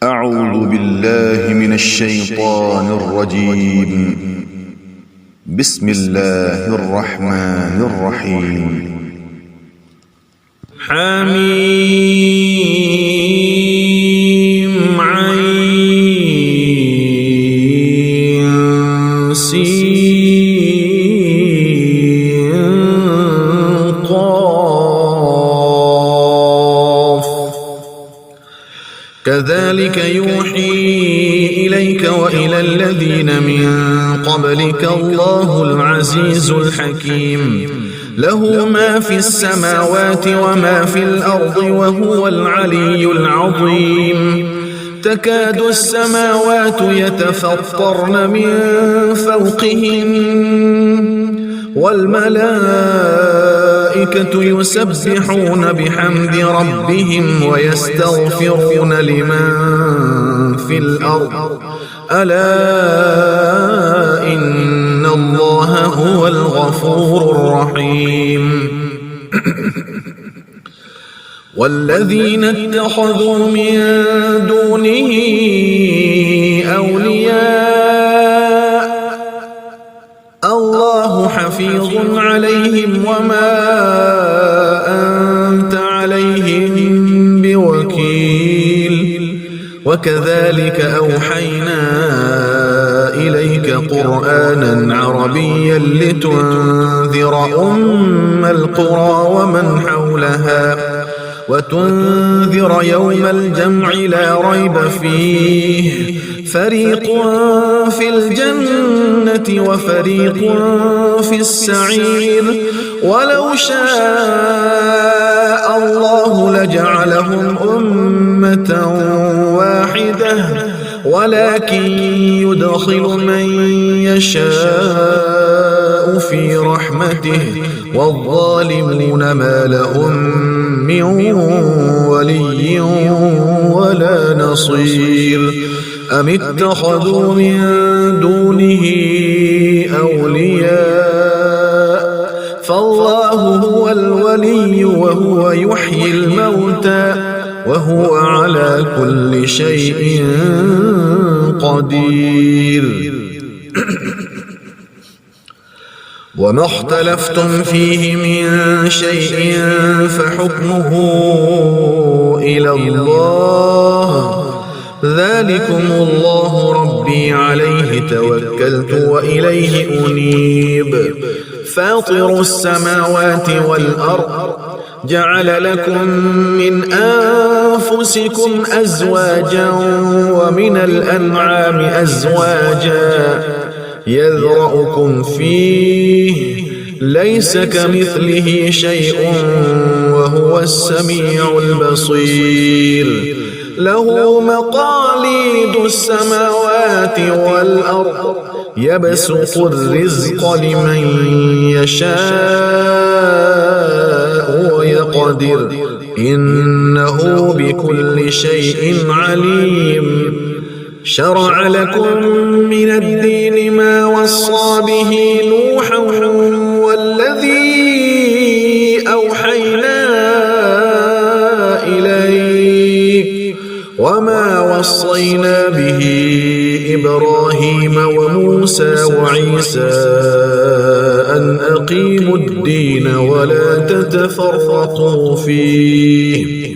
أعوذ بالله من الشيطان الرجيم. بسم الله الرحمن الرحيم. حميم عين سين قاف كذلك يوحي إليك وإلى الذين من قبلك الله العزيز الحكيم له ما في السماوات وما في الأرض وهو العلي العظيم تكاد السماوات يتفطرن من فوقهن والملائكة يسبحون بحمد ربهم ويستغفرون لمن في الأرض ألا إن الله هو الغفور الرحيم والذين اتخذوا من دونه أولياء الله حفيظ عليهم وما أنت عليهم بوكيل وكذلك أوحينا إليك قرآنا عربيا لتنذر أم القرى ومن حولها وتنذر يوم الجمع لا ريب فيه فريق في الجنة وفريق في السعير ولو شاء الله لجعلهم أمة واحدة ولكن يدخل من يشاء في رحمته والظالمون ما لهم من ولي ولا نصير أم اتخذوا من دونه أولياء فالله هو الولي وهو يحيي الموتى وهو على كل شيء قدير وما اختلفتم فيه من شيء فحكمه إلى الله ذلكم الله ربي عليه توكلت وإليه أنيب فاطر السماوات والأرض جعل لكم من أنفسكم أزواجا ومن الأنعام أزواجا يذرأكم فيه ليس كمثله شيء وهو السميع البصير له مقاليد السماوات والأرض يبسط الرزق لمن يشاء ويقدر إنه بكل شيء عليم شرع لكم من الدين ما وصى به نوحا والذي أوحينا إليك وما وصينا به إبراهيم وموسى وعيسى أن أقيموا الدين ولا تتفرقوا فيه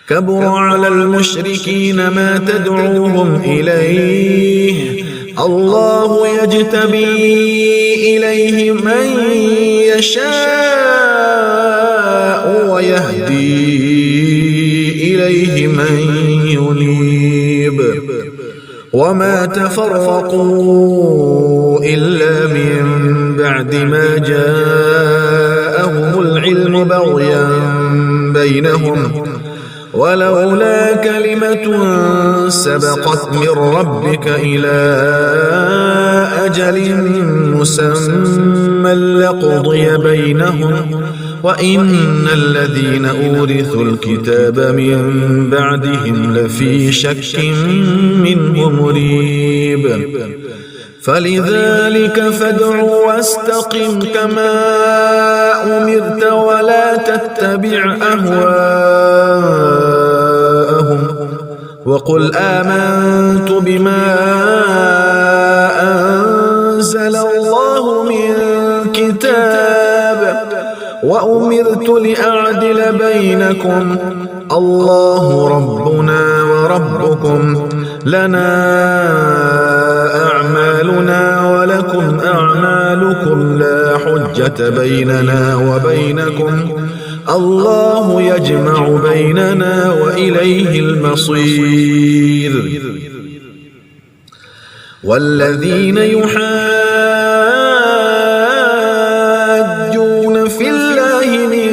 كبر على المشركين ما تدعوهم إليه الله يجتبي إليه من يشاء ويهدي إليه من ينيب وما تفرقوا إلا من بعد ما جاءهم العلم بغيا بينهم ولولا كلمة سبقت من ربك إلى أجل مسمى لقضي بينهم وإن الذين أورثوا الكتاب من بعدهم لفي شك منه مريب فلذلك فادع واستقم كما أمرت ولا تتبع أهواءهم وقل آمنت بما أنزل الله من كتاب وأمرت لأعدل بينكم الله ربنا وربكم لنا أعمالنا ولكم أعمالكم لا حجة بيننا وبينكم الله يجمع بيننا وإليه المصير. والذين يحاجون في الله من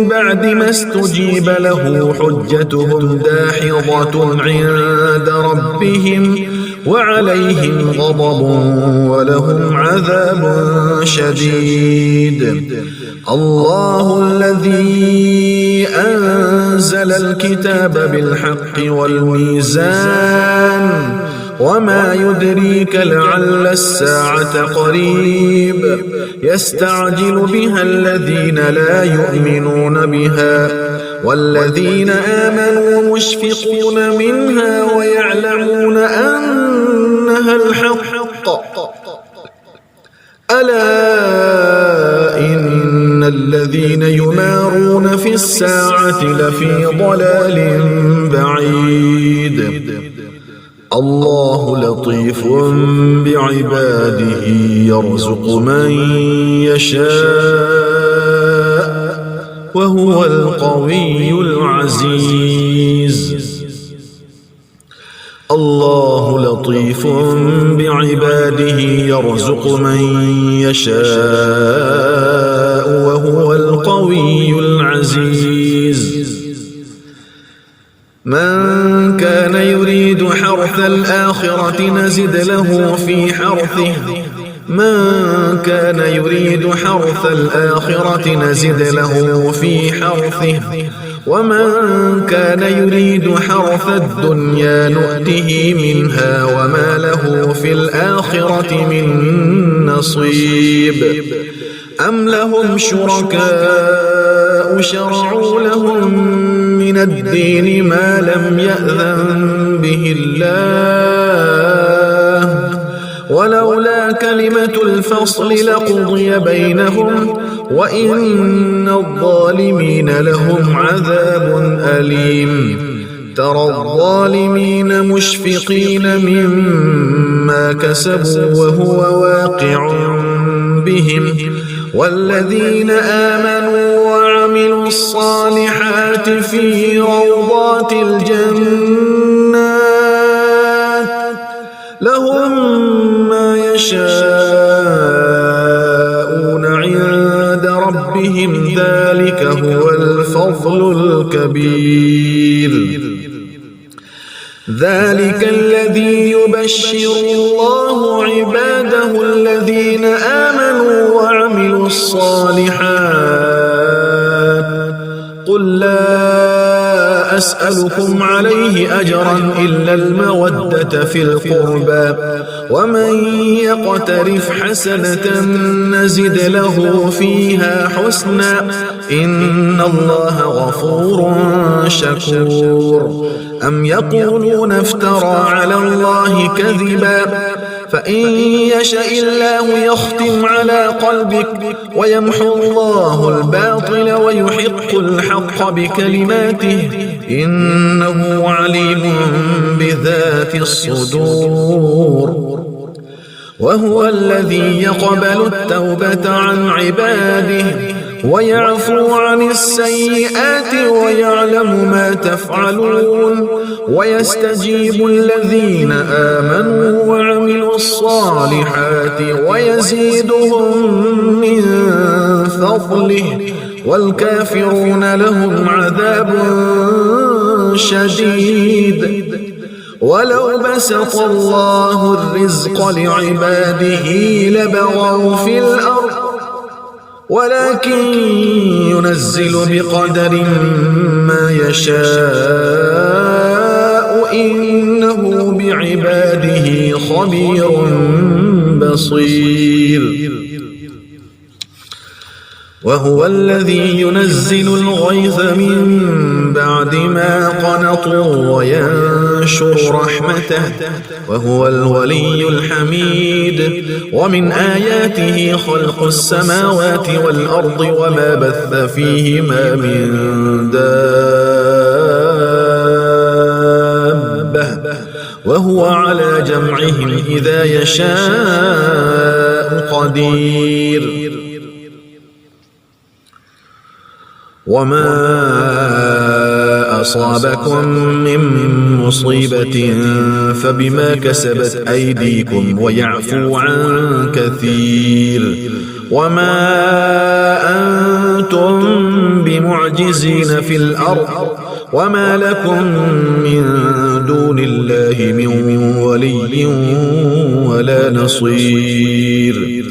بعد ما استجيب له حجتهم داحضة عند ربهم وعليهم غضب ولهم عذاب شديد. الله الذي أنزل الكتاب بالحق والميزان وما يدريك لعل الساعة قريب يستعجل بها الذين لا يؤمنون بها والذين آمنوا مشفقون منها ويعلمون أنها الحق ألا إن الذين يمارون في الساعة لفي ضلال بعيد. الله لطيف بعباده يرزق من يشاء وهو القوي العزيز. الله لطيف بعباده يرزق من يشاء وهو القوي العزيز. من كان يريد حرث الآخرة نزد له في حرثه ومن كان يريد حرث الدنيا نؤته منها وما له في الآخرة من نصيب. أم لهم شركاء شرعوا لهم من الدين ما لم يأذن به الله ولولا كلمة الفصل لقضي بينهم وإن الظالمين لهم عذاب أليم. ترى الظالمين مشفقين مما كسبوا وهو واقع بهم والذين آمنوا وعملوا الصالحات في روضات الجنات لهم ما يشاءون عند ربهم ذلك هو الفضل الكبير. ذلك الذي يبشر الله عباده الذين آمنوا وعملوا الصالحات. قل لا أسألكم عليه أجرا إلا المودة في القربى ومن يقترف حسنة نزد له فيها حسنا إن الله غفور شكور. أم يقولون افترى على الله كذبا فإن يشاء الله يختم على قلبك ويمحو الله الباطل ويحق الحق بكلماته إنه عليم بذات الصدور. وهو الذي يقبل التوبة عن عباده ويعفو عن السيئات ويعلم ما تفعلون ويستجيب الذين آمنوا وعملوا الصالحات ويزيدهم من فضله والكافرون لهم عذاب شديد. ولو بسط الله الرزق لعباده لبغوا في الأرض ولكن ينزل بقدر ما يشاء إنه بعباده خبير بصير. وهو الذي ينزل الغيث من بعد ما قنطوا وينشر رحمته وهو الولي الحميد ومن آياته خلق السماوات والأرض وما بث فيهما من دابة وهو على جمعهم إذا يشاء قدير وما أصابكم من مصيبة فبما كسبت أيديكم ويعفو عن كثير وما أنتم بمعجزين في الأرض وما لكم من دون الله من ولي ولا نصير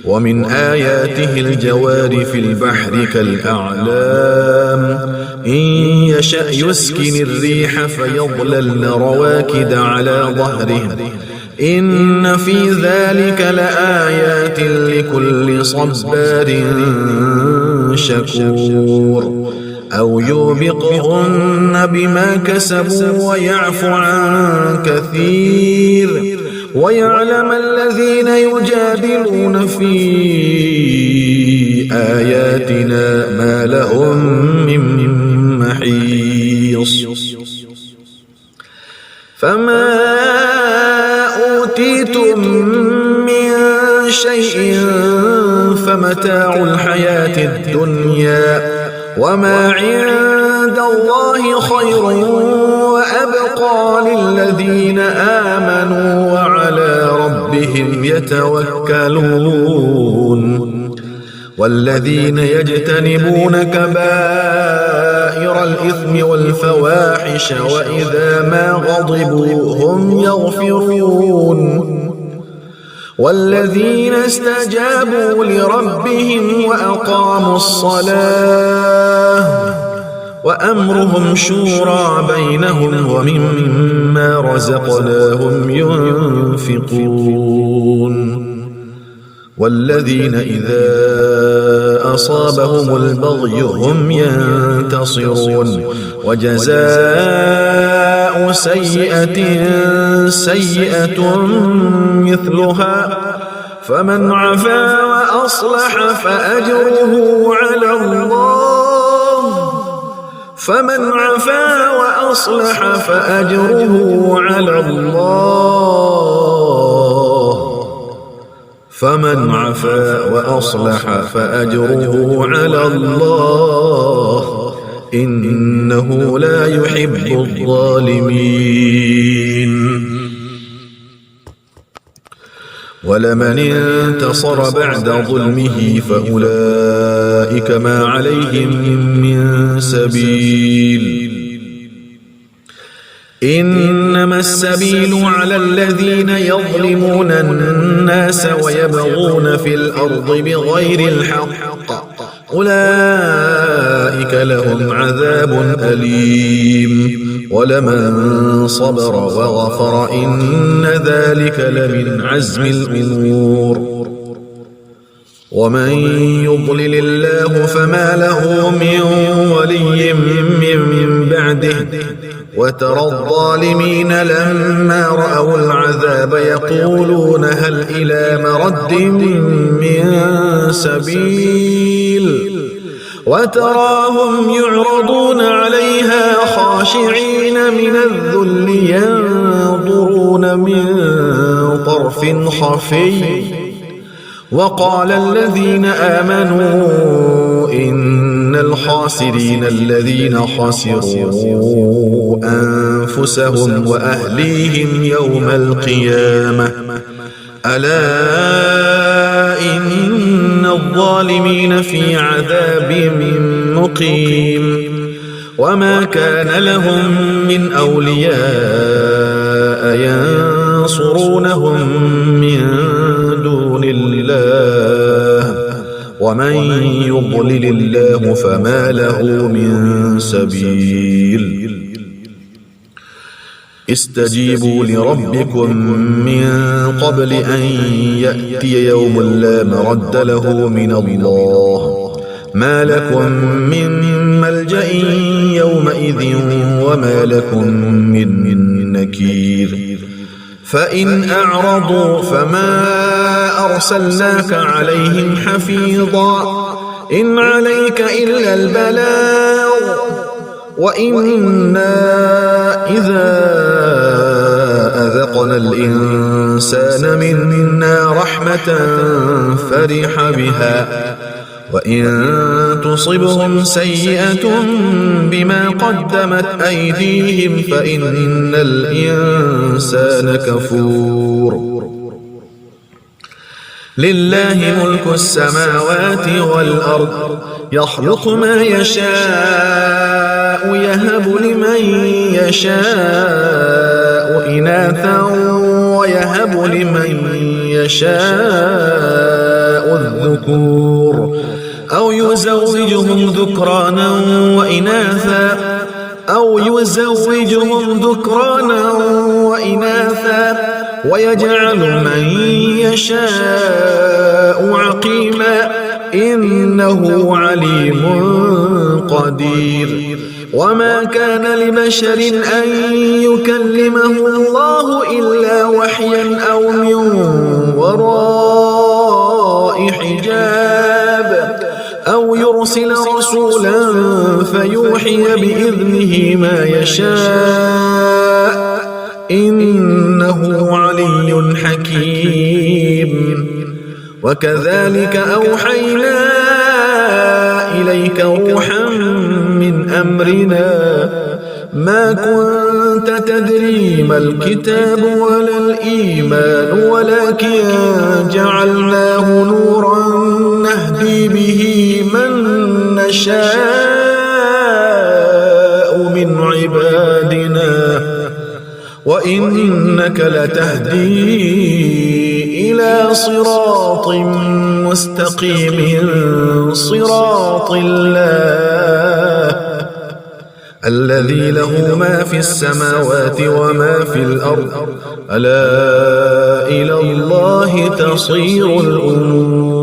ومن آياته الجوار في البحر كالأعلام إن يشأ يسكن الريح فيظللن رواكد على ظهره إن في ذلك لآيات لكل صبار شكور أو يوبقهن بما كسبوا ويعفو عن كثير ويعلم الذين يجادلون في آياتنا ما لهم من محيص فما أوتيتم من شيء فمتاع الحياة الدنيا وما عند الله خير وأبقى للذين آمنوا وعلى ربهم يتوكلون والذين يجتنبون كبائر الإثم والفواحش وإذا ما غضبوا هم يغفرون والذين استجابوا لربهم وأقاموا الصلاة وأمرهم شورى بينهم ومما رزقناهم ينفقون والذين إذا أصابهم البغي هم ينتصرون وجزاء سيئة سيئة مثلها فمن عفا وأصلح فأجره على الله فمن عفا وأصلح فأجره على الله إنه لا يحب الظالمين ولمن انتصر بعد ظلمه فأولئك ما عليهم من سبيل إنما السبيل على الذين يظلمون الناس ويبغون في الأرض بغير الحق أولئك لهم عذاب أليم ولمن صبر وغفر إن ذلك لمن عزم الأمور ومن يضلل الله فما له من ولي من بعده وترى الظالمين لما رأوا العذاب يقولون هل إلى مرد من سبيل وتراهم يعرضون عليها خاشعين من الذل ينظرون من طرف خفي وقال الذين آمنوا إن الخاسرين الذين خسروا أنفسهم وأهليهم يوم القيامة ألا إن الظالمين في عذاب مقيم وما كان لهم من أولياء ينصرونهم من دون الله ومن يضلل الله فما له من سبيل استجيبوا لربكم من قبل أن يأتي يوم لا مرد له من الله ما لكم من ملجأ يومئذ وما لكم من نكير فإن أعرضوا فما أرسلناك عليهم حفيظا إن عليك إلا البلاغ وإنا إذا أذقنا الإنسان منا رحمة فرح بها وإن تصبهم سيئة بما قدمت أيديهم فإن الإنسان كفور لله ملك السماوات والأرض يخلق ما يشاء يهب لمن يشاء إناثا ويهب لمن يشاء الذكور أو يزوجهم ذكرانا وإناثا ويجعل من يشاء عقيما إنه عليم قدير وما كان لبشر أن يكلمه الله إلا وحيا أو من وراء حجاب أو يرسل رسولا فيوحي بإذنه ما يشاء إنه علي حكيم وكذلك أوحينا إليك روحا من أمرنا ما كنت تدري ما الكتاب ولا الإيمان ولكن جعلناه نورا نهدي به من نشاء من عبادنا وإنك لتهدي إلى صراط مستقيم صراط الله الذي له ما في السماوات وما في الأرض ألا إلى الله تصير الأمور